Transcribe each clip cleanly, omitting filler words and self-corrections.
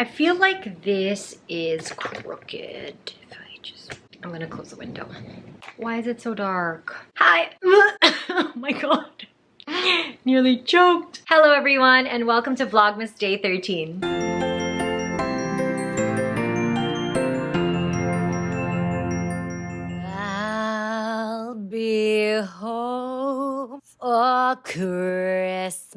I feel like this is crooked. I'm gonna close the window. Why is it so dark? Hi. Oh my god. Nearly choked. Hello everyone and welcome to Vlogmas Day 13. I'll be home for Christmas.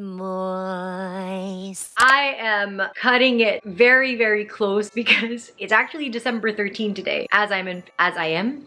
I am cutting it very, very close because it's actually December 13 today as I am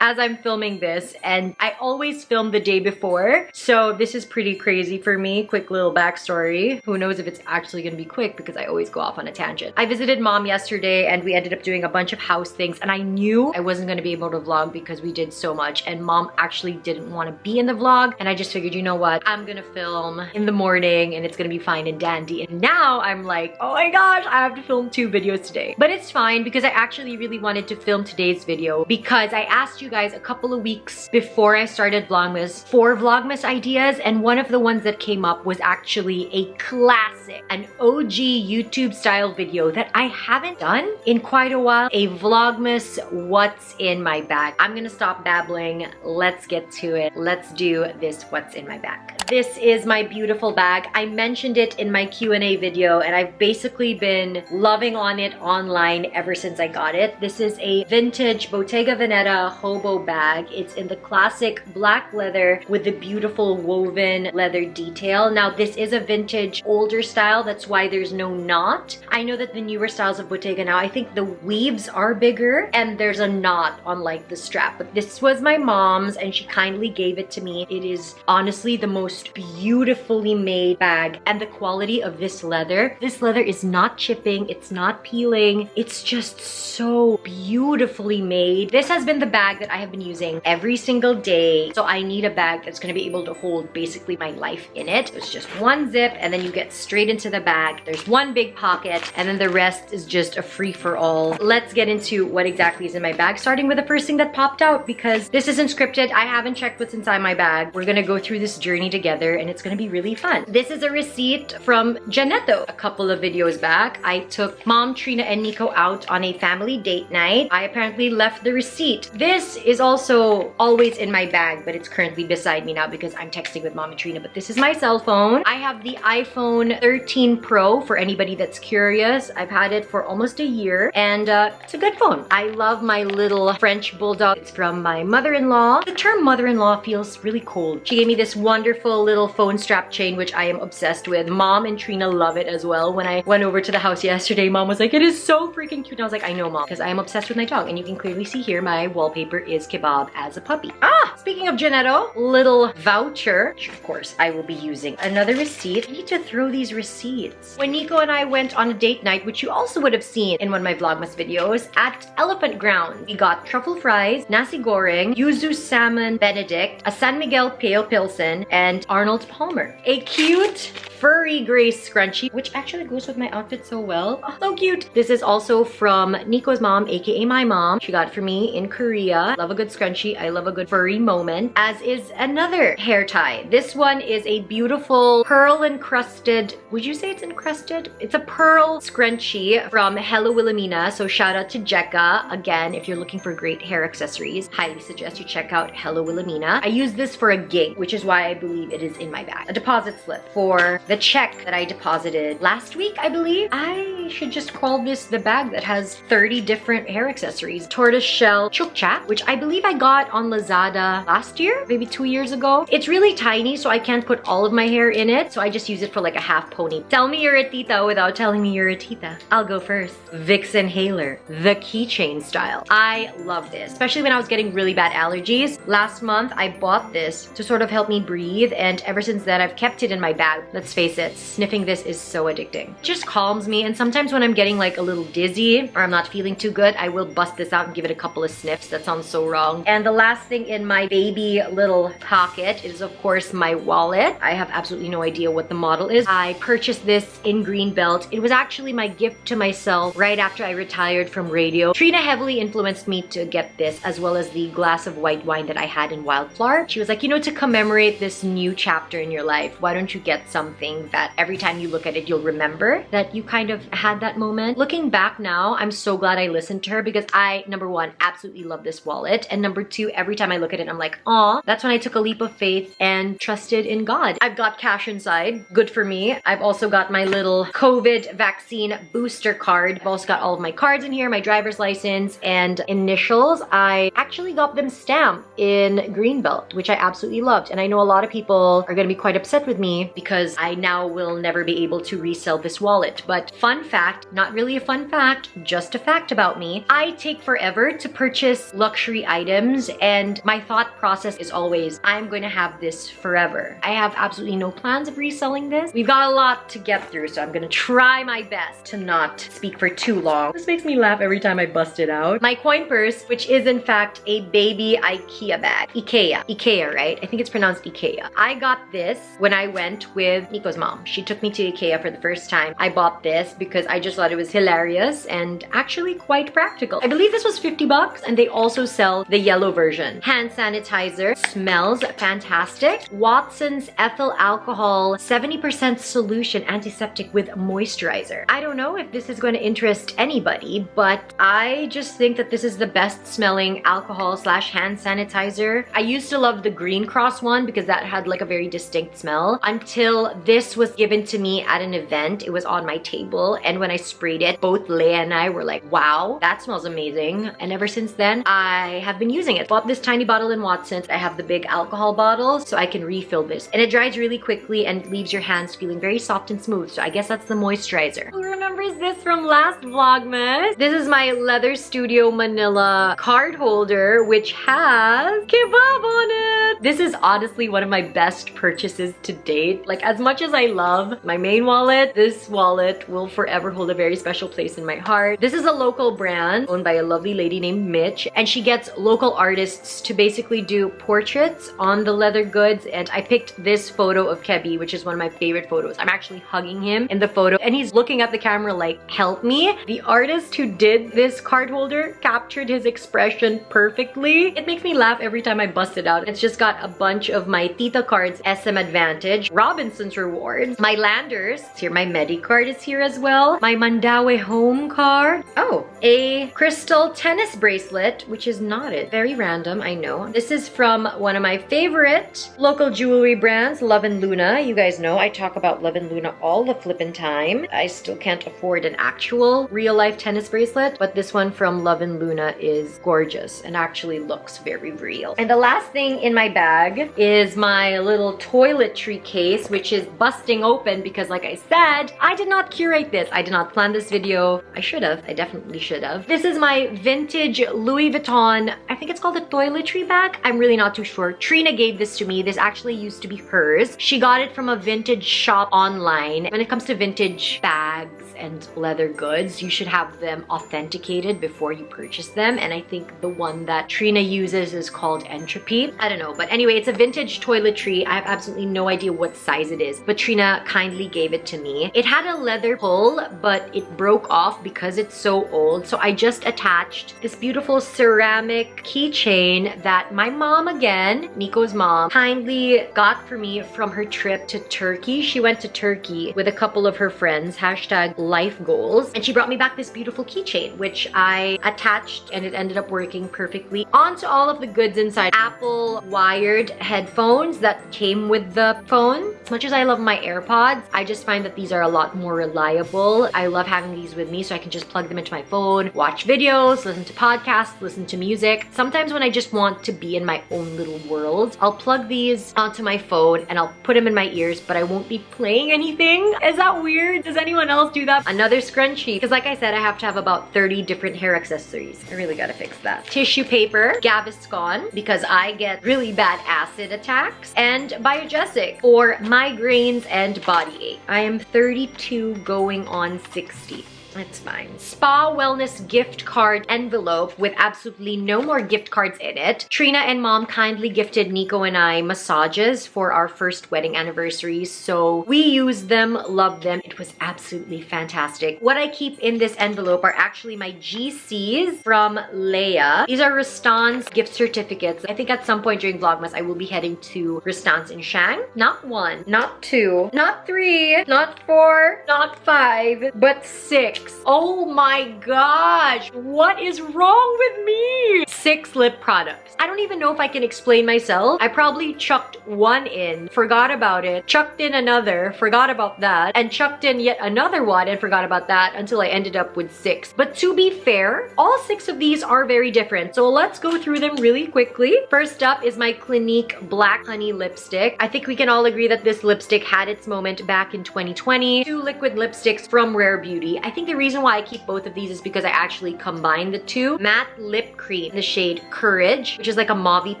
filming this, and I always film the day before. So this is pretty crazy for me. Quick little backstory. Who knows if it's actually gonna be quick because I always go off on a tangent. I visited mom yesterday and we ended up doing a bunch of house things, and I knew I wasn't gonna be able to vlog because we did so much, and mom actually didn't want to be in the vlog, and I just figured, you know what, I'm gonna film in the morning and it's gonna be fine and dandy. And now I'm like, oh my gosh, I have to film 2 videos today. But it's fine because I actually really wanted to film today's video because I asked you guys a couple of weeks before I started Vlogmas for Vlogmas ideas, and one of the ones that came up was actually a classic, an OG YouTube style video that I haven't done in quite a while, a Vlogmas what's in my bag. I'm gonna stop babbling, let's get to it. Let's do this what's in my bag. This is my beautiful bag. I mentioned it in my Q&A video and I've basically been loving on it online ever since I got it. This is a vintage Bottega Veneta hobo bag. It's in the classic black leather with the beautiful woven leather detail. Now this is a vintage older style, that's why there's no knot. I know that the newer styles of Bottega now, I think the weaves are bigger and there's a knot on like the strap, but this was my mom's and she kindly gave it to me. It is honestly the most beautifully made bag, and the quality of this leather is not chipping, it's not peeling, it's just so beautifully made. This has been the bag that I have been using every single day, so I need a bag that's going to be able to hold basically my life in it. It's just one zip and then you get straight into the bag. There's one big pocket and then the rest is just a free-for-all. Let's get into what exactly is in my bag, starting with the first thing that popped out because this isn't scripted. I haven't checked what's inside my bag. We're gonna go through this journey together and it's gonna be really fun. This is a receipt from Janetto. A couple of videos back, I took Mom, Trina, and Nico out on a family date night. I apparently left the receipt. This is also always in my bag, but it's currently beside me now because I'm texting with Mom and Trina, but this is my cell phone. I have the iPhone 13 Pro for anybody that's curious. I've had it for almost a year and it's a good phone. I love my little French bulldog. It's from my mother-in-law. The term mother-in-law feels really cold. She gave me this wonderful little phone strap chain, which I am obsessed with. Mom and Trina love it as well. When I went over to the house yesterday, Mom was like, it is so freaking cute. And I was like, I know, Mom, because I am obsessed with my dog. And you can clearly see here, my wallpaper is Kebab as a puppy. Speaking of Janetto, little voucher, which of course I will be using. Another receipt. I need to throw these receipts. When Nico and I went on a date night, which you also would have seen in one of my Vlogmas videos, at Elephant Ground, we got truffle fries, nasi goreng, yuzu salmon benedict, a San Miguel pale pilsen, and Arnold Palmer. A cute furry gray scrunchie, which actually goes with my outfit so well. Oh, so cute. This is also from Nico's mom, aka my mom. She got it for me in Korea. Love a good scrunchie. I love a good furry moment. As is another hair tie. This one is a beautiful pearl encrusted, would you say it's encrusted? It's a pearl scrunchie from Hello Wilhelmina. So shout out to Jekka. Again, if you're looking for great hair accessories, highly suggest you check out Hello Wilhelmina. I use this for a gig, which is why I believe it is in my bag. A deposit slip for the check that I deposited last week, I believe. I should just call this the bag that has 30 different hair accessories. Tortoise shell chukcha, which I believe I got on Lazada last year, maybe 2 years ago. It's really tiny, so I can't put all of my hair in it, so I just use it for like a half pony. Tell me you're a tita without telling me you're a tita. I'll go first. Vixen Haler, the keychain style. I love this, especially when I was getting really bad allergies. Last month, I bought this to sort of help me breathe, and ever since then, I've kept it in my bag. Let's face it, sniffing this is so addicting. It just calms me, and sometimes when I'm getting like a little dizzy or I'm not feeling too good, I will bust this out and give it a couple of sniffs. That sounds so wrong. And the last thing in my baby little pocket is of course my wallet. I have absolutely no idea what the model is. I purchased this in Greenbelt. It was actually my gift to myself right after I retired from radio. Trina heavily influenced me to get this, as well as the glass of white wine that I had in Wildflower. She was like, you know, to commemorate this new chapter in your life, why don't you get something something that every time you look at it, you'll remember that you kind of had that moment. Looking back now, I'm so glad I listened to her because I, number one, absolutely love this wallet. And number two, every time I look at it, I'm like, aw, that's when I took a leap of faith and trusted in God. I've got cash inside, good for me. I've also got my little COVID vaccine booster card. I've also got all of my cards in here, my driver's license and initials. I actually got them stamped in Greenbelt, which I absolutely loved. And I know a lot of people are gonna be quite upset with me because I now will never be able to resell this wallet. But fun fact, not really a fun fact, just a fact about me, I take forever to purchase luxury items, and my thought process is always, I'm going to have this forever. I have absolutely no plans of reselling this. We've got a lot to get through, so I'm gonna try my best to not speak for too long. This makes me laugh every time I bust it out. My coin purse, which is in fact a baby IKEA bag. Ikea, right? I think it's pronounced Ikea. I got this when I went with Nico's mom. She took me to Ikea for the first time. I bought this because I just thought it was hilarious and actually quite practical. I believe this was 50 bucks, and they also sell the yellow version. Hand sanitizer, smells fantastic. Watson's ethyl alcohol 70% solution antiseptic with moisturizer. I don't know if this is going to interest anybody, but I just think that this is the best smelling alcohol slash hand sanitizer. I used to love the Green Cross one because that had like a very distinct smell until this was given to me at an event. It was on my table, and when I sprayed it, both Leia and I were like, wow, that smells amazing. And ever since then, I have been using it. Bought this tiny bottle in Watson's. I have the big alcohol bottle so I can refill this. And it dries really quickly and leaves your hands feeling very soft and smooth. So I guess that's the moisturizer. Who remembers this from last Vlogmas? This is my Leather Studio Manila card holder, which has kebab on it. This is honestly one of my best purchases to date. Like, as much as I love my main wallet, this wallet will forever hold a very special place in my heart. This is a local brand owned by a lovely lady named Mitch, and she gets local artists to basically do portraits on the leather goods. And I picked this photo of Kebi, which is one of my favorite photos. I'm actually hugging him in the photo and he's looking at the camera like, help me. The artist who did this card holder captured his expression perfectly. It makes me laugh every time I bust it out. It's just got a bunch of my Tita cards, SM Advantage, Robinson's Rewards, my Landers, it's here, my Medi card is here as well, my Mandaue Home card, oh, a crystal tennis bracelet, which is knotted. Very random, I know. This is from one of my favorite local jewelry brands, Love and Luna. You guys know I talk about Love and Luna all the flippin' time. I still can't afford an actual real-life tennis bracelet, but this one from Love and Luna is gorgeous and actually looks very real. And the last thing in my bag is my little toiletry case, which is busting open because, like I said, I did not curate this. I did not plan this video. I should have. I definitely should have. This is my vintage Louis Vuitton, I think it's called a toiletry bag. I'm really not too sure. Trina gave this to me. This actually used to be hers. She got it from a vintage shop online. When it comes to vintage bags and leather goods, you should have them authenticated before you purchase them. And I think the one that Trina uses is called Entropy. I don't know. But anyway, it's a vintage toiletry. I have absolutely no idea what size it is, but Trina kindly gave it to me. It had a leather pull, but it broke off because it's so old. So I just attached this beautiful ceramic keychain that my mom, again, Nico's mom, kindly got for me from her trip to Turkey. She went to Turkey with a couple of her friends, hashtag life goals, and she brought me back this beautiful keychain, which I attached, and it ended up working perfectly onto all of the goods inside. Apple wired headphones that came with the phone. As much as I love my AirPods, I just find that these are a lot more reliable. I love having these with me so I can just plug them into my phone, watch videos, listen to podcasts, listen to music. Sometimes when I just want to be in my own little world, I'll plug these onto my phone and I'll put them in my ears, but I won't be playing anything. Is that weird? Does anyone else do that? Another scrunchie, because like I said, I have to have about 30 different hair accessories. I really gotta fix that. Tissue paper, Gaviscon, because I get really bad acid attacks, and Biogesic for migraines and body ache. I am 32 going on 60. It's fine. Spa Wellness gift card envelope with absolutely no more gift cards in it. Trina and Mom kindly gifted Nico and I massages for our first wedding anniversary, so we used them, loved them. It was absolutely fantastic. What I keep in this envelope are actually my GCs from Leia. These are Rastan's gift certificates. I think at some point during Vlogmas, I will be heading to Rastan's in Shang. Not 1, not 2, not 3, not 4, not 5, but 6. Oh my gosh, what is wrong with me? 6 lip products. I don't even know if I can explain myself. I probably chucked 1 in, forgot about it, chucked in another, forgot about that, and chucked in yet another one and forgot about that until I ended up with 6. But to be fair, all 6 of these are very different. So let's go through them really quickly. First up is my Clinique Black Honey lipstick. I think we can all agree that this lipstick had its moment back in 2020. 2 liquid lipsticks from Rare Beauty. I think the reason why I keep both of these is because I actually combine the 2. Matte lip cream in the shade Courage, which is like a mauvey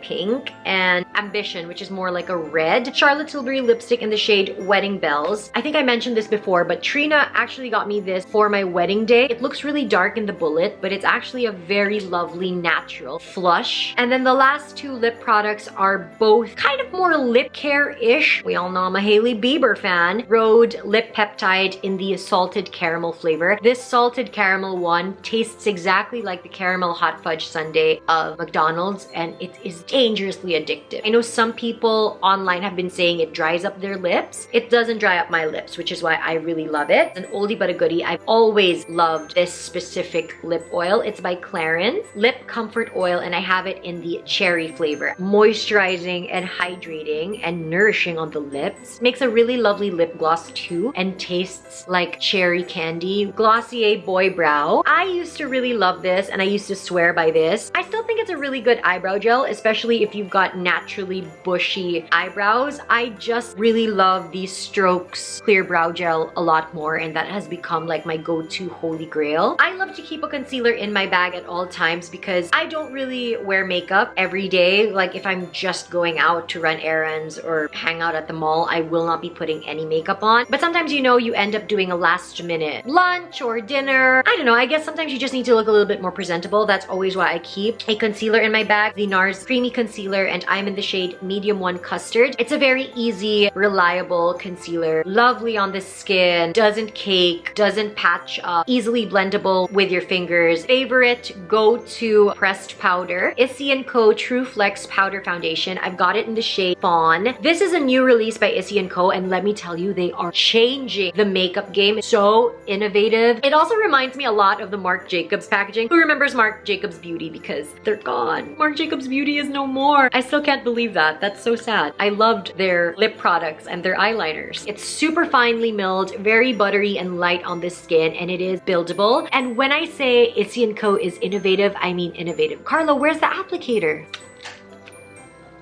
pink, and Ambition, which is more like a red. Charlotte Tilbury lipstick in the shade Wedding Bells. I think I mentioned this before, but Trina actually got me this for my wedding day. It looks really dark in the bullet, but it's actually a very lovely natural flush. And then the last 2 lip products are both kind of more lip care-ish. We all know I'm a Hailey Bieber fan. Rhode Lip Peptide in the salted caramel flavor. This salted caramel one tastes exactly like the caramel hot fudge sundae of McDonald's, and it is dangerously addictive. I know some people online have been saying it dries up their lips. It doesn't dry up my lips, which is why I really love it. It's an oldie but a goodie. I've always loved this specific lip oil. It's by Clarins Lip Comfort Oil, and I have it in the cherry flavor. Moisturizing and hydrating and nourishing on the lips. Makes a really lovely lip gloss too, and tastes like cherry candy. Glossier Boy Brow. I used to really love this, and I used to swear by this. I still think it's a really good eyebrow gel, especially if you've got naturally bushy eyebrows. I just really love the Strokes Clear Brow Gel a lot more, and that has become like my go-to holy grail. I love to keep a concealer in my bag at all times because I don't really wear makeup every day. Like if I'm just going out to run errands or hang out at the mall, I will not be putting any makeup on. But sometimes, you know, you end up doing a last minute lunch or dinner. I don't know, I guess sometimes you just need to look a little bit more presentable. That's always why I keep a concealer in my bag. The NARS Creamy Concealer, and I'm in the shade Medium 1 Custard. It's a very easy, reliable concealer. Lovely on the skin, doesn't cake, doesn't patch up, easily blendable with your fingers. Favorite go-to pressed powder, Issey & Co. True Flex Powder Foundation. I've got it in the shade Fawn. This is a new release by Issey & Co. and let me tell you, they are changing the makeup game. It's so innovative. It also reminds me a lot of the Marc Jacobs packaging. Who remembers Marc Jacobs Beauty? Because they're gone. Marc Jacobs Beauty is no more. I still can't believe that. That's so sad. I loved their lip products and their eyeliners. It's super finely milled, very buttery and light on the skin, and it is buildable. And when I say Issey & Co. is innovative, I mean innovative. Carla, where's the applicator?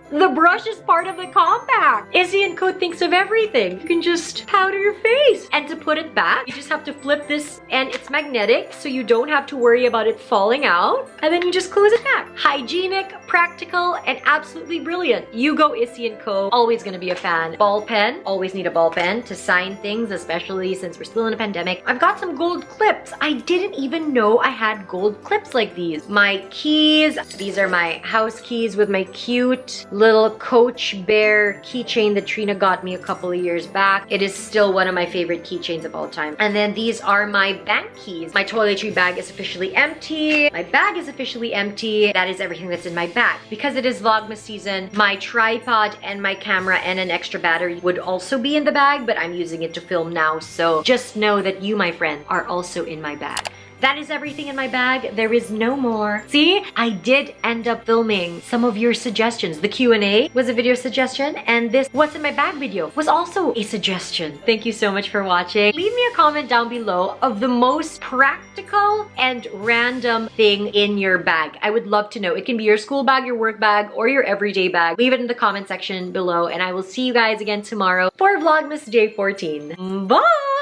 The brush is part of the compact. Issey & Co. thinks of everything. You can just powder your face. And to put it back, you just have to flip this, and it's magnetic, so you don't have to worry about it falling out. And then you just close it back. Hygienic, practical, and absolutely brilliant. You go Issey & Co. Always gonna be a fan. Ball pen. Always need a ball pen to sign things, especially since we're still in a pandemic. I've got some gold clips. I didn't even know I had gold clips like these. My keys. These are my house keys with my cute little Coach Bear keychain that Trina got me a couple of years back. It is still one of my favorite keychains of all time. And then these are my bank keys. My toiletry bag is officially empty. My bag is officially empty. That is everything that's in my bag. Because it is Vlogmas season, my tripod and my camera and an extra battery would also be in the bag, but I'm using it to film now. So just know that you, my friend, are also in my bag. That is everything in my bag. There is no more. See, I did end up filming some of your suggestions. The Q&A was a video suggestion, and this what's in my bag video was also a suggestion. Thank you so much for watching. Leave me a comment down below of the most practical and random thing in your bag. I would love to know. It can be your school bag, your work bag, or your everyday bag. Leave it in the comment section below, and I will see you guys again tomorrow for Vlogmas Day 14. Bye!